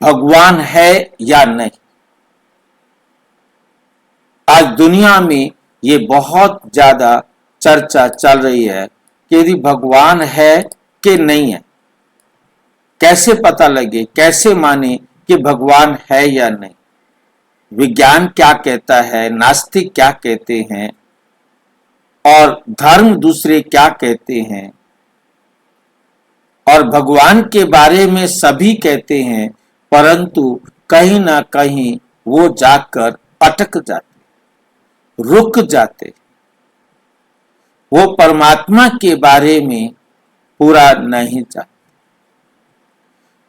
भगवान है या नहीं। आज दुनिया में ये बहुत ज्यादा चर्चा चल रही है कि यदि भगवान है कि नहीं है, कैसे पता लगे, कैसे माने कि भगवान है या नहीं। विज्ञान क्या कहता है, नास्तिक क्या कहते हैं और धर्म दूसरे क्या कहते हैं, और भगवान के बारे में सभी कहते हैं, परंतु कहीं ना कहीं वो जाकर अटक जाते, रुक जाते। वो परमात्मा के बारे में पूरा नहीं जानते।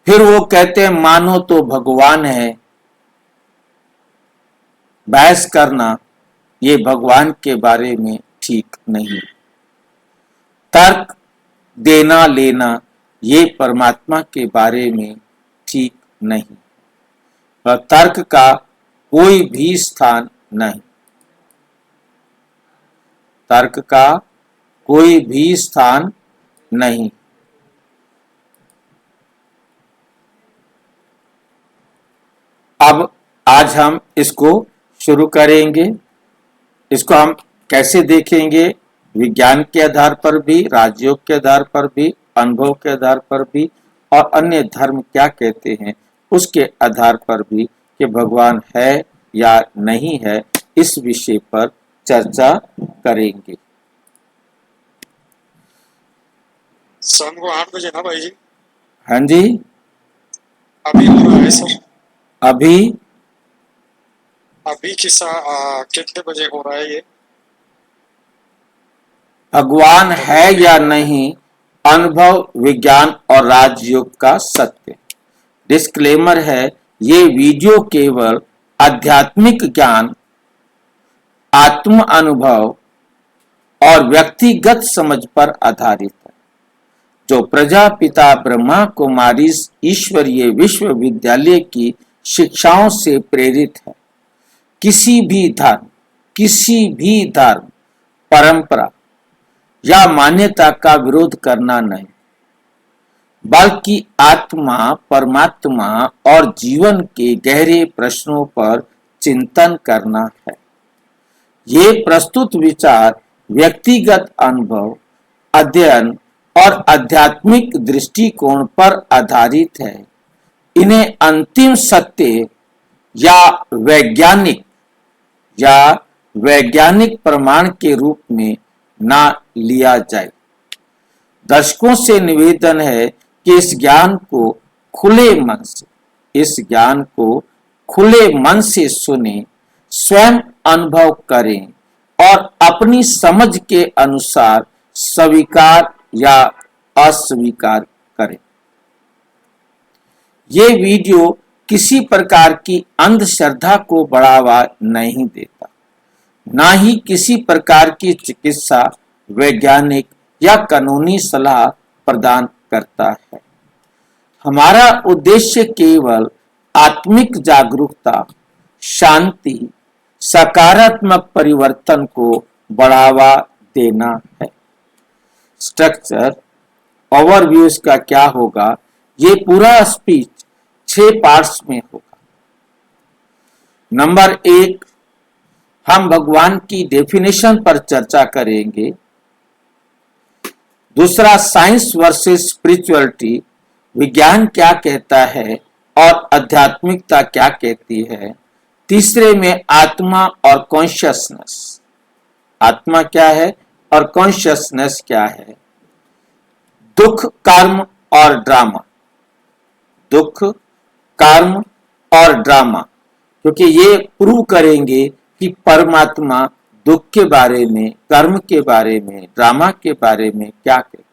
फिर वो कहते हैं मानो तो भगवान है। बहस करना ये भगवान के बारे में ठीक नहीं। तर्क देना लेना ये परमात्मा के बारे में ठीक नहीं। और तर्क का कोई भी स्थान नहीं। तर्क का कोई भी स्थान नहीं। अब आज हम इसको शुरू करेंगे। इसको हम कैसे देखेंगे? विज्ञान के आधार पर भी, राजयोग के आधार पर भी, अनुभव के आधार पर भी, और अन्य धर्म क्या कहते हैं उसके आधार पर भी कि भगवान है या नहीं है, इस विषय पर चर्चा करेंगे। शाम को 8 बजे ना भाई जी? हाँ जी। अभी हो रहा है सर? अभी अभी कितने बजे हो रहा है ये? भगवान है या नहीं, अनुभव, विज्ञान और राजयोग का सत्य। डिस्क्लेमर है, ये वीडियो केवल आध्यात्मिक ज्ञान, आत्म अनुभव और व्यक्तिगत समझ पर आधारित है, जो प्रजापिता ब्रह्मा कुमारी ईश्वरीय विश्वविद्यालय की शिक्षाओं से प्रेरित है। किसी भी धर्म, परंपरा या मान्यता का विरोध करना नहीं, बल्कि आत्मा, परमात्मा और जीवन के गहरे प्रश्नों पर चिंतन करना है। ये प्रस्तुत विचार व्यक्तिगत अनुभव, अध्ययन और आध्यात्मिक दृष्टिकोण पर आधारित है। इन्हें अंतिम सत्य या वैज्ञानिक प्रमाण के रूप में ना लिया जाए। दर्शकों से निवेदन है कि इस ज्ञान को खुले मन से सुने, स्वयं अनुभव करें और अपनी समझ के अनुसार स्वीकार या अस्वीकार करें। ये वीडियो किसी प्रकार की अंधश्रद्धा को बढ़ावा नहीं देता, ना ही किसी प्रकार की चिकित्सा, वैज्ञानिक या कानूनी सलाह प्रदान करता है। हमारा उद्देश्य केवल आत्मिक जागरूकता, शांति, सकारात्मक परिवर्तन को बढ़ावा देना है। स्ट्रक्चर ओवरव्यू इसका क्या होगा? ये पूरा स्पीच 6 पार्ट्स में होगा। नंबर 1, हम भगवान की डेफिनेशन पर चर्चा करेंगे। दूसरा, साइंस वर्सेस स्पिरिचुअलिटी, विज्ञान क्या कहता है और आध्यात्मिकता क्या कहती है। तीसरे में आत्मा और कॉन्शियसनेस, आत्मा क्या है और कॉन्शियसनेस क्या है। दुख, कर्म और ड्रामा, दुख, कर्म और ड्रामा, क्योंकि ये प्रूव करेंगे कि परमात्मा दुख के बारे में, कर्म के बारे में, ड्रामा के बारे में क्या कहते हैं।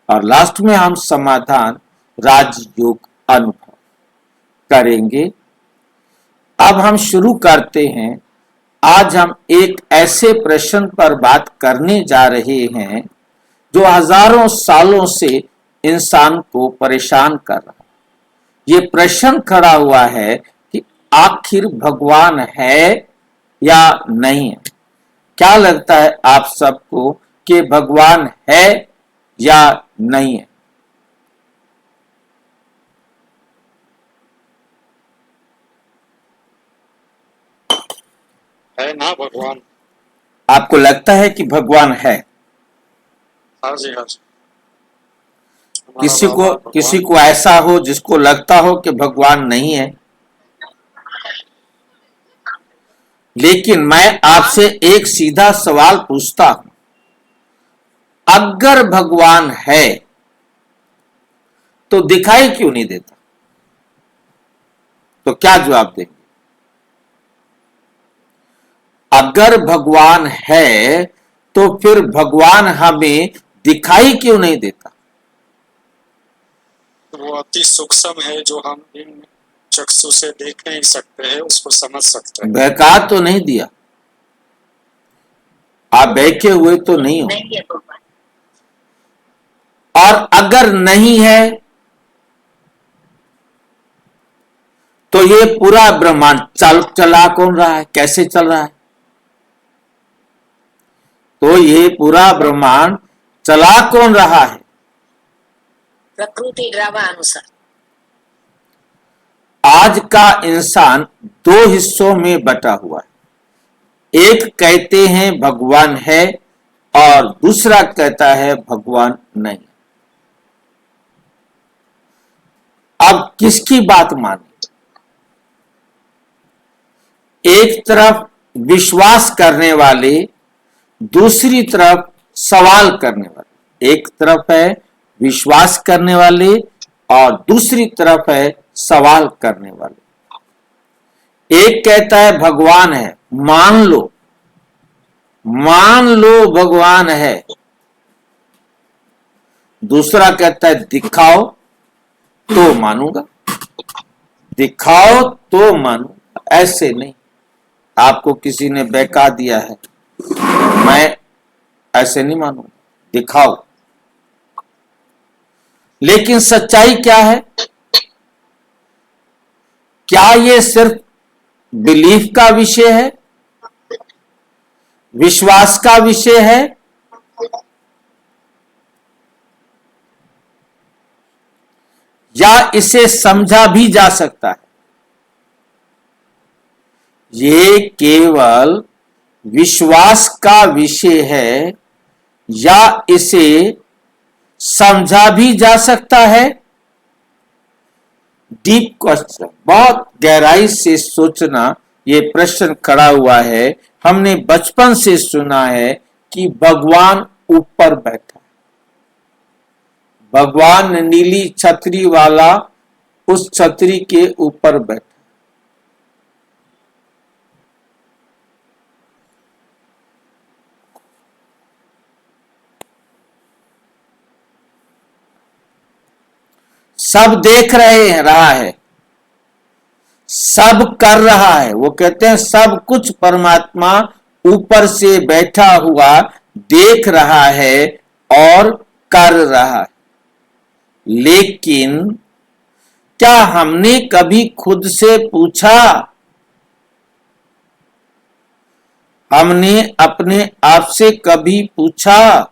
और लास्ट में हम समाधान, राजयोग अनुभव करेंगे। अब हम शुरू करते हैं। आज हम एक ऐसे प्रश्न पर बात करने जा रहे हैं जो हजारों सालों से इंसान को परेशान कर रहा है। ये प्रश्न खड़ा हुआ है कि आखिर भगवान है या नहीं है। क्या लगता है आप सबको कि भगवान है या नहीं है? है ना भगवान। आपको लगता है कि भगवान है? हाँ जी, हाँ जी। हमारा किसी बाबा को भगवान। किसी को ऐसा हो जिसको लगता हो कि भगवान नहीं है? लेकिन मैं आपसे एक सीधा सवाल पूछता हूं, अगर भगवान है तो दिखाई क्यों नहीं देता? तो क्या जवाब देंगे? अगर भगवान है तो फिर भगवान हमें दिखाई क्यों नहीं देता? वो अति सूक्ष्म है जो हम इन चक्षु से देख नहीं सकते हैं, उसको समझ सकते हैं। बहका तो नहीं दिया, आप बैठे हुए तो नहीं हो। और अगर नहीं है तो ये पूरा ब्रह्मांड चला कौन रहा है, कैसे चल रहा है? तो ये पूरा ब्रह्मांड चला कौन रहा है? प्रकृति ड्रामानुसार। आज का इंसान दो हिस्सों में बटा हुआ है, एक कहते हैं भगवान है और दूसरा कहता है भगवान नहीं। अब किसकी बात माने? एक तरफ विश्वास करने वाले, दूसरी तरफ सवाल करने वाले। एक तरफ है विश्वास करने वाले और दूसरी तरफ है सवाल करने वाले। एक कहता है भगवान है, मान लो भगवान है। दूसरा कहता है दिखाओ तो मानूंगा, दिखाओ तो मानूंगा। ऐसे नहीं, आपको किसी ने बहका दिया है, मैं ऐसे नहीं मानूंगा, दिखाओ। लेकिन सच्चाई क्या है? क्या ये सिर्फ बिलीफ का विषय है, विश्वास का विषय है? या इसे समझा भी जा सकता है? ये केवल विश्वास का विषय है या इसे समझा भी जा सकता है? डीप क्वेश्चन, बहुत गहराई से सोचना। ये प्रश्न खड़ा हुआ है। हमने बचपन से सुना है कि भगवान ऊपर बैठा, भगवान नीली छतरी वाला उस छतरी के ऊपर बैठा। सब देख रहा है, सब कर रहा है। वो कहते हैं सब कुछ परमात्मा ऊपर से बैठा हुआ देख रहा है और कर रहा है। लेकिन क्या हमने कभी खुद से पूछा, हमने अपने आप से कभी पूछा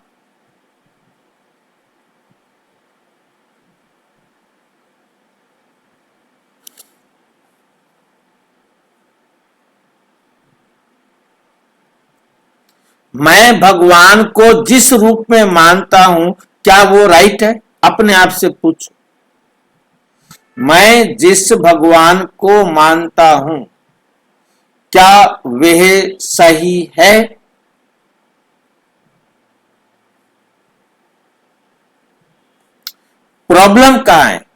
मैं भगवान को जिस रूप में मानता हूं क्या वो राइट है? अपने आप से पूछो, मैं जिस भगवान को मानता हूं क्या वह सही है? प्रॉब्लम कहां है?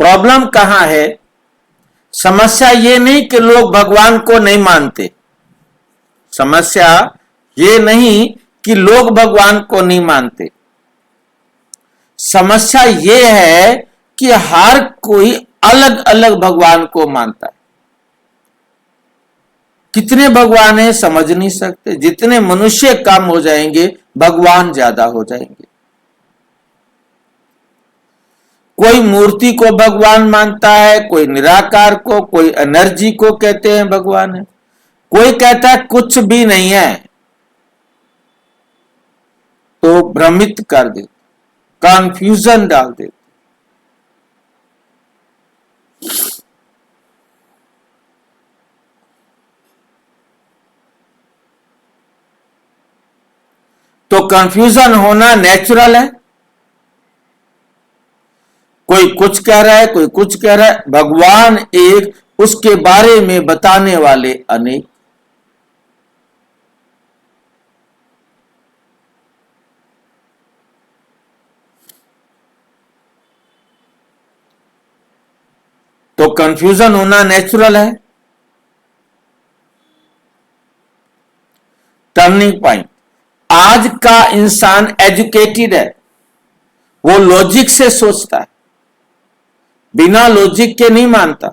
प्रॉब्लम कहां है? समस्या ये नहीं कि लोग भगवान को नहीं मानते, समस्या ये नहीं कि लोग भगवान को नहीं मानते। समस्या ये है कि हर कोई अलग अलग भगवान को मानता है। कितने भगवान है समझ नहीं सकते। जितने मनुष्य कम हो जाएंगे भगवान ज्यादा हो जाएंगे। कोई मूर्ति को भगवान मानता है, कोई निराकार को, कोई एनर्जी को कहते हैं भगवान है। कोई कहता है कुछ भी नहीं है, तो भ्रमित कर दे, कंफ्यूजन डाल दे। तो कंफ्यूजन होना नेचुरल है। कोई कुछ कह रहा है, कोई कुछ कह रहा है, भगवान एक, उसके बारे में बताने वाले अनेक। तो कंफ्यूजन होना नेचुरल है। टर्निंग पॉइंट, आज का इंसान एजुकेटेड है, वो लॉजिक से सोचता है, बिना लॉजिक के नहीं मानता।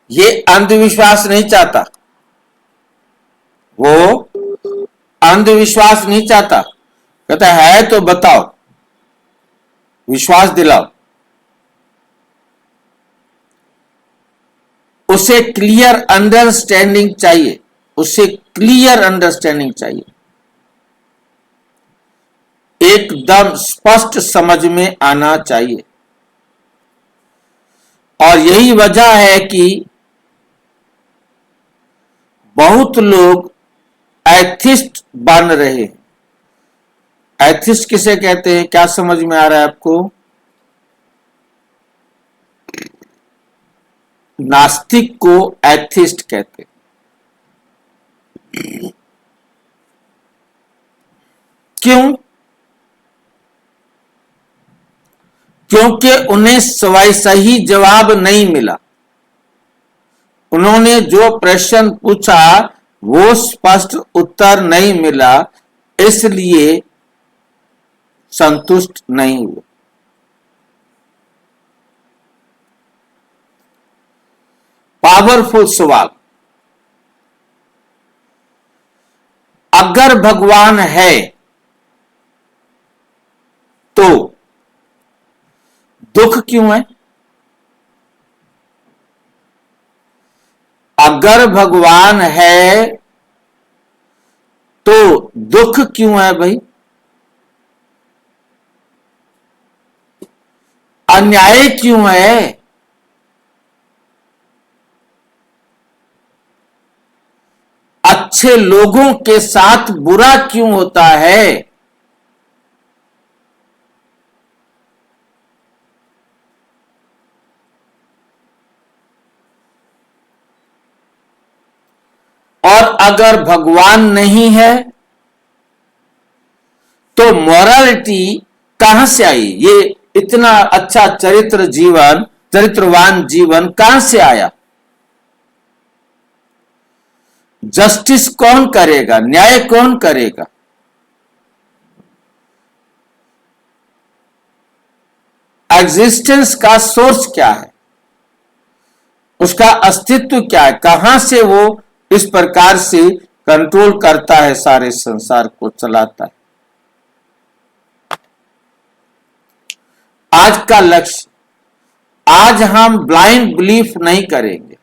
ये अंधविश्वास नहीं चाहता, वो अंधविश्वास नहीं चाहता, कहता है तो बताओ, विश्वास दिलाओ। उसे क्लियर अंडरस्टैंडिंग चाहिए, उसे क्लियर अंडरस्टैंडिंग चाहिए, एकदम स्पष्ट समझ में आना चाहिए। और यही वजह है कि बहुत लोग एथिस्ट बन रहे हैं। एथिस्ट किसे कहते हैं, क्या समझ में आ रहा है आपको? नास्तिक को एथिस्ट कहते हैं। क्यों? क्योंकि उन्हें सही जवाब नहीं मिला। उन्होंने जो प्रश्न पूछा वो स्पष्ट उत्तर नहीं मिला, इसलिए संतुष्ट नहीं हुए। पावरफुल सवाल, अगर भगवान है तो दुख क्यों है? अगर भगवान है तो दुख क्यों है भाई? अन्याय क्यों है? अच्छे लोगों के साथ बुरा क्यों होता है? और अगर भगवान नहीं है तो मॉरलिटी कहां से आई? ये इतना अच्छा चरित्रवान जीवन कहां से आया? जस्टिस कौन करेगा? न्याय कौन करेगा? एग्जिस्टेंस का सोर्स क्या है? उसका अस्तित्व क्या है? कहां से वो इस प्रकार से कंट्रोल करता है, सारे संसार को चलाता है? आज का लक्ष्य, आज हम ब्लाइंड बिलीफ नहीं करेंगे,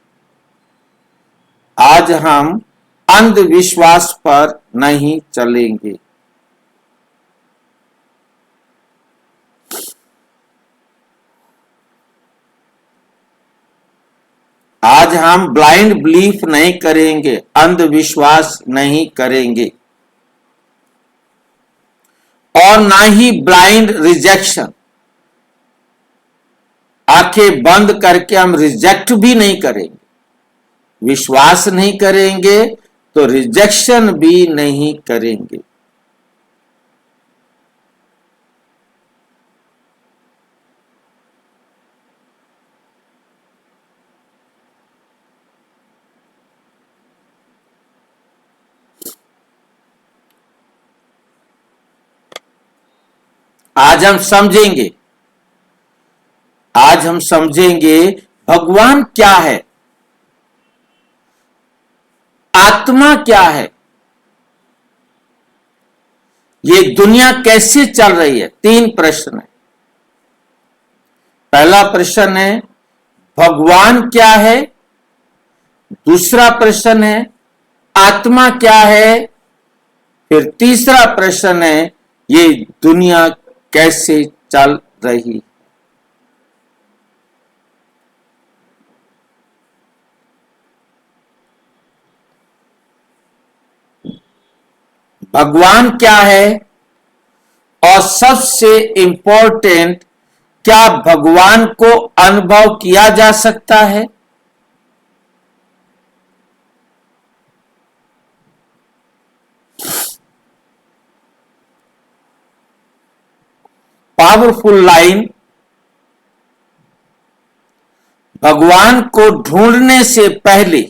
आज हम अंधविश्वास पर नहीं चलेंगे। आज हम ब्लाइंड बिलीफ नहीं करेंगे, अंधविश्वास नहीं करेंगे, और ना ही ब्लाइंड रिजेक्शन। आंखें बंद करके हम रिजेक्ट भी नहीं करेंगे, विश्वास नहीं करेंगे तो रिजेक्शन भी नहीं करेंगे। आज हम समझेंगे, आज हम समझेंगे भगवान क्या है, आत्मा क्या है, ये दुनिया कैसे चल रही है? 3 प्रश्न है। पहला प्रश्न है भगवान क्या है, दूसरा प्रश्न है आत्मा क्या है, फिर तीसरा प्रश्न है ये दुनिया कैसे चल रही। भगवान क्या है और सबसे इंपॉर्टेंट, क्या भगवान को अनुभव किया जा सकता है? पावरफुल लाइन, भगवान को ढूंढने से पहले,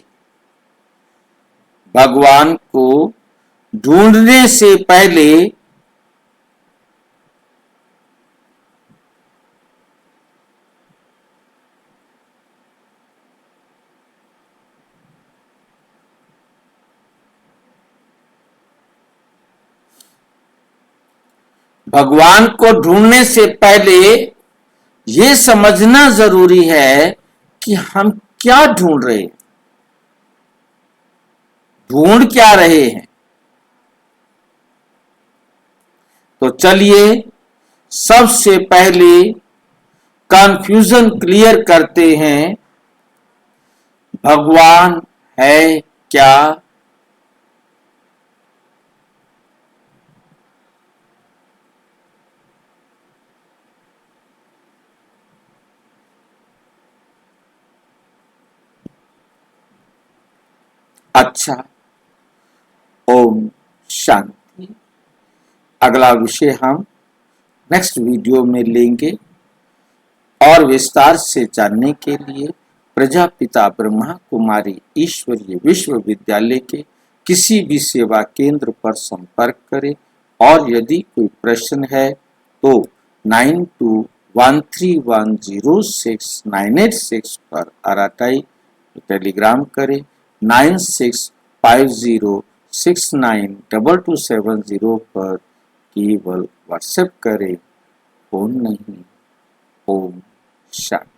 भगवान को ढूंढने से पहले भगवान को ढूंढने से पहले यह समझना जरूरी है कि हम क्या ढूंढ रहे हैं, ढूंढ क्या रहे हैं। तो चलिए सबसे पहले कंफ्यूजन क्लियर करते हैं। भगवान है क्या? अच्छा, ओम शांति। अगला विषय हम नेक्स्ट वीडियो में लेंगे और विस्तार से जानने के लिए प्रजापिता ब्रह्मा कुमारी ईश्वरीय विश्वविद्यालय के किसी भी सेवा केंद्र पर संपर्क करें और यदि कोई प्रश्न है तो 9213106986 पर अराटाई टेलीग्राम करें, 9650692270 पर केवल व्हाट्सएप करें, फोन नहीं। ओम शांति।